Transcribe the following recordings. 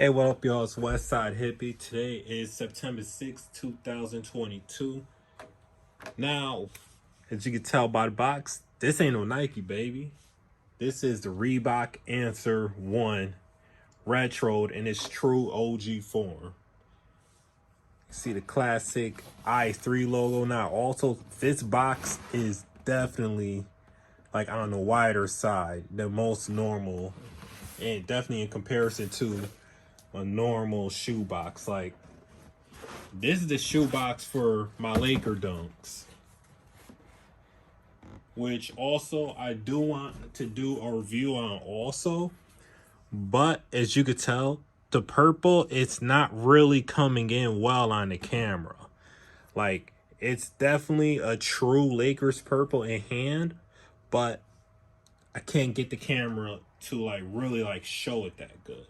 Hey, what up, y'all? It's Westside Hippie. Today is September 6th, 2022. Now, as you can tell by the box, this ain't no Nike, baby. This is the Reebok Answer 1 Retroed in its true OG form. See the classic I3 logo. Now, also, this box is definitely, like, on the wider side than most normal. And definitely in comparison to a normal shoebox. Like, this is the shoebox for my Laker dunks, which also I do want to do a review on also. But as you could tell, the purple, it's not really coming in well on the camera. Like, it's definitely a true Lakers purple in hand, but I can't get the camera to like really like show it that good.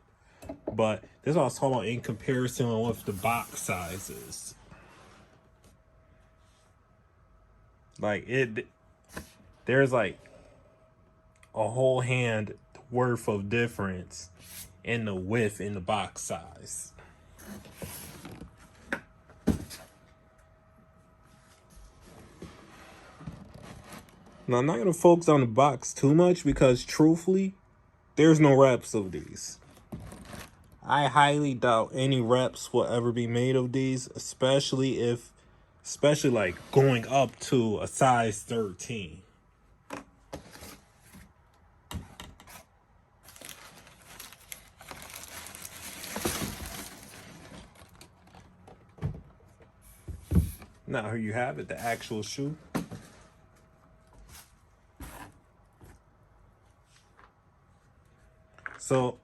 But this is what I was talking about in comparison with the box sizes. Like there's like a whole hand worth of difference in the width in the box size. Now, I'm not going to focus on the box too much because truthfully, there's no reps of these. I highly doubt any reps will ever be made of these, especially like going up to a size 13. Now, here you have it, the actual shoe. So,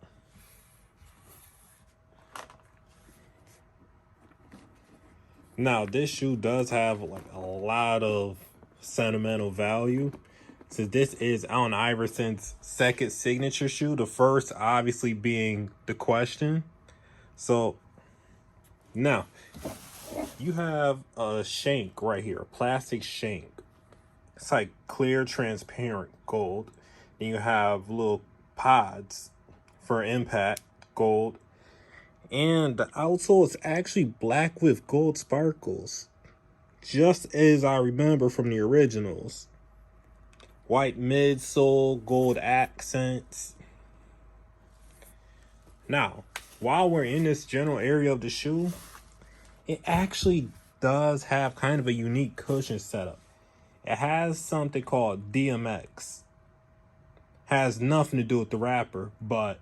now this shoe does have like a lot of sentimental value. Since this is Allen Iverson's second signature shoe, the first obviously being the Question. So, now, you have a shank right here, a plastic shank. It's like clear, transparent gold. And you have little pods for impact, gold. And the outsole is actually black with gold sparkles, just as I remember from the originals. White midsole, gold accents. Now, while we're in this general area of the shoe, it actually does have kind of a unique cushion setup. It has something called DMX. Has nothing to do with the rapper, but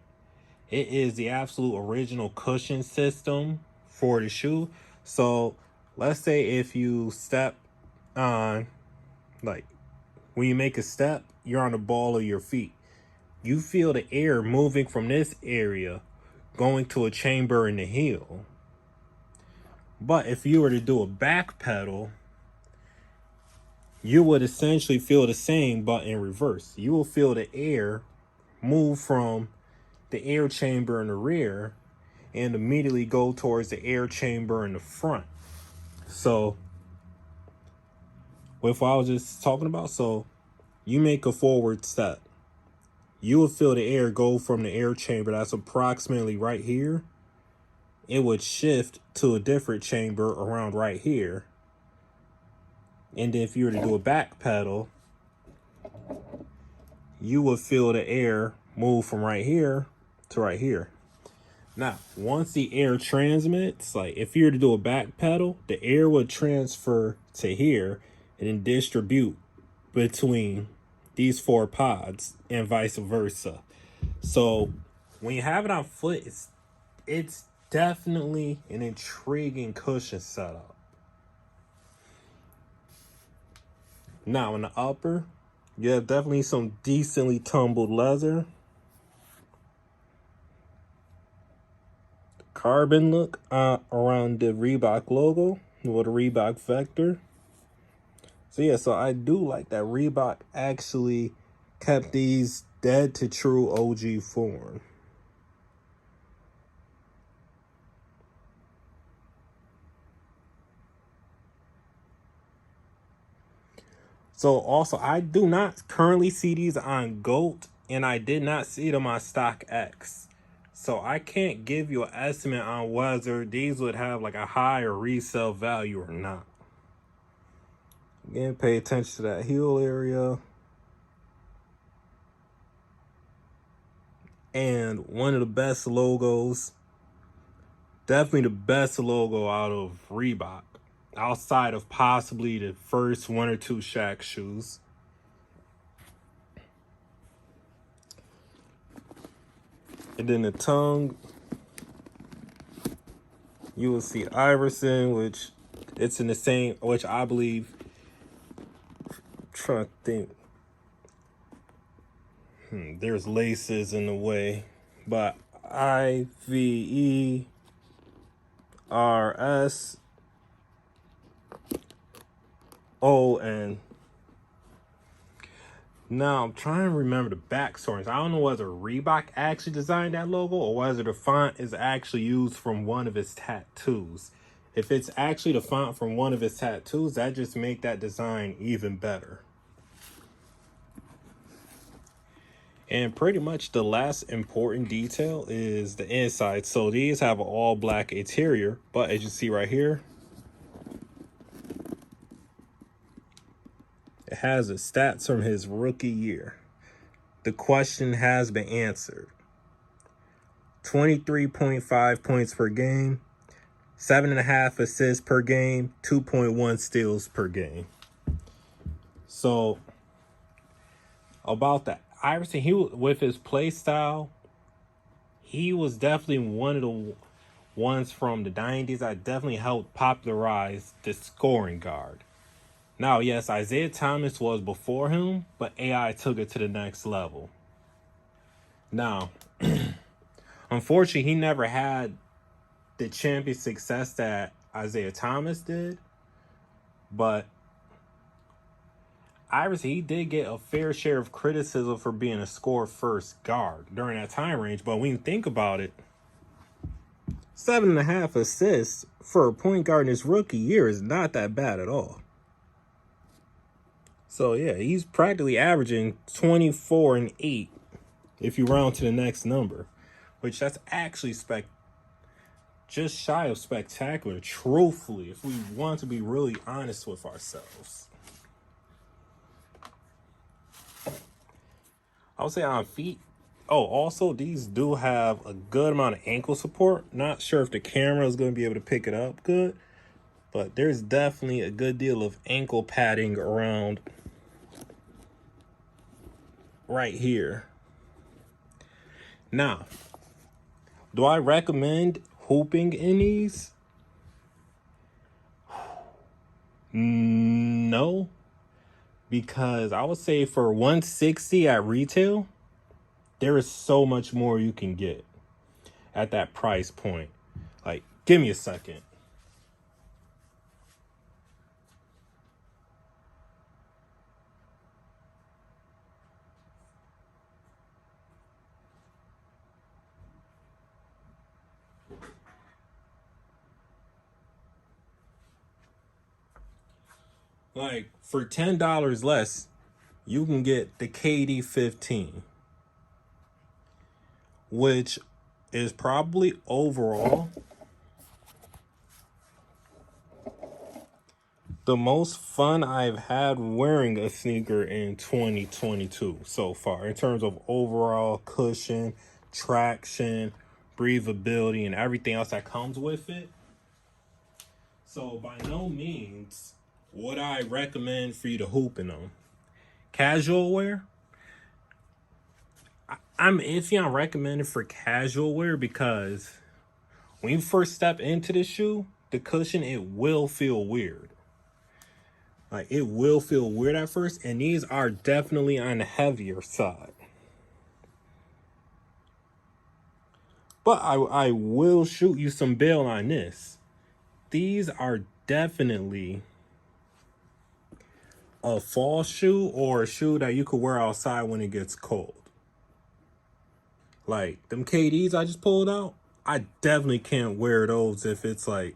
it is the absolute original cushion system for the shoe. So let's say if you step on, like when you make a step, you're on the ball of your feet. You feel the air moving from this area going to a chamber in the heel. But if you were to do a back pedal, you would essentially feel the same, but in reverse. You will feel the air move from the air chamber in the rear and immediately go towards the air chamber in the front. So, with what I was just talking about, so you make a forward step. You will feel the air go from the air chamber that's approximately right here. It would shift to a different chamber around right here. And if you were to do a back pedal, you would feel the air move from right here to right here. Now, once the air transmits, like if you were to do a back pedal, the air would transfer to here and then distribute between these four pods and vice versa. So when you have it on foot, it's definitely an intriguing cushion setup. Now, in the upper, you have definitely some decently tumbled leather. Carbon look around the Reebok logo with a Reebok vector. So yeah, so I do like that Reebok actually kept these dead to true OG form. So also, I do not currently see these on GOAT, and I did not see them on StockX. So I can't give you an estimate on whether these would have like a higher resale value or not. Again, pay attention to that heel area. And one of the best logos, definitely the best logo out of Reebok, outside of possibly the first one or two Shaq shoes. And then the tongue, you will see Iverson, which it's in the same, which I believe, I'm trying to think. There's laces in the way, but IVERS. ON. Now I'm trying to remember the backstories. I don't know whether Reebok actually designed that logo or whether the font is actually used from one of his tattoos. If it's actually the font from one of his tattoos, that just make that design even better. And pretty much the last important detail is the inside. So these have an all black interior, but as you see right here, it has the stats from his rookie year. The question has been answered. 23.5 points per game, 7.5 assists per game, 2.1 steals per game. So about that, Iverson, he with his play style, he was definitely one of the ones from the 90s that definitely helped popularize the scoring guard. Now, yes, Isaiah Thomas was before him, but AI took it to the next level. Now, unfortunately, he never had the champion success that Isaiah Thomas did, but Iverson, he did get a fair share of criticism for being a score-first guard during that time range. But when you think about it, 7.5 assists for a point guard in his rookie year is not that bad at all. So, yeah, he's practically averaging 24 and 8 if you round to the next number, which that's actually just shy of spectacular, truthfully, if we want to be really honest with ourselves. I would say on feet. Oh, also, these do have a good amount of ankle support. Not sure if the camera is going to be able to pick it up good, but there's definitely a good deal of ankle padding around right here. Now, do I recommend hooping in these? No, because I would say for $160 at retail, there is so much more you can get at that price point. Like, give me a second. Like, for $10 less, you can get the KD 15, which is probably overall the most fun I've had wearing a sneaker in 2022 so far, in terms of overall cushion, traction, breathability, and everything else that comes with it. So by no means would I recommend for you to hoop in them. Casual wear, I'm iffy on recommending for casual wear because when you first step into the shoe, the cushion, it will feel weird. Like, it will feel weird at first, and these are definitely on the heavier side. But I will shoot you some bail on this. These are definitely a fall shoe or a shoe that you could wear outside when it gets cold. Like, them KDs I just pulled out, I definitely can't wear those if it's like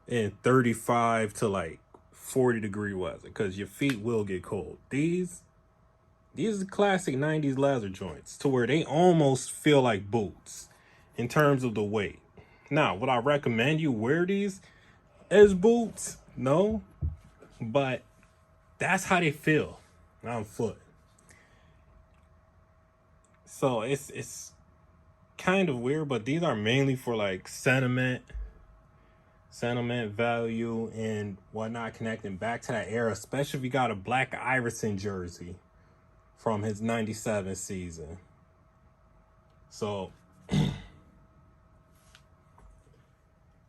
in 35 to like 40-degree weather, because your feet will get cold. These, These are classic 90s leather joints to where they almost feel like boots in terms of the weight. Now, would I recommend you wear these as boots? No, but that's how they feel on foot. So it's kind of weird, but these are mainly for like sentiment value and whatnot, connecting back to that era, especially if you got a Black Iverson jersey from his 97 season. So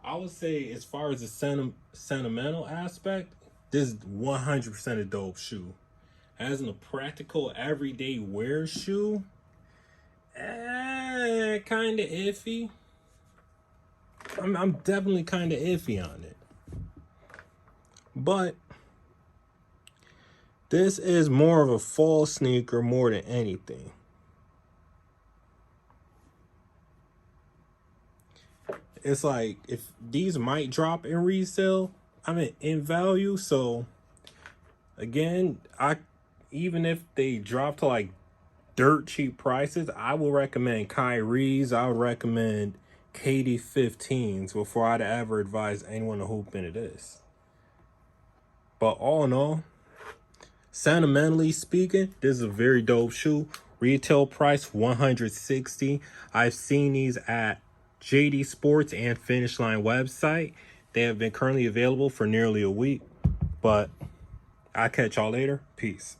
I would say, as far as the sentimental aspect, this is 100% a dope shoe. As in a practical everyday wear shoe, kind of iffy. I'm definitely kind of iffy on it. But this is more of a fall sneaker more than anything. It's like, if these might drop in resale, I mean in value. So again, even if they drop to like dirt cheap prices, I will recommend Kyrie's. I would recommend KD 15s before I'd ever advise anyone to hoop into this. But all in all, sentimentally speaking, this is a very dope shoe. Retail price $160. I've seen these at JD Sports and Finish Line website. They have been currently available for nearly a week. But I'll catch y'all later. Peace.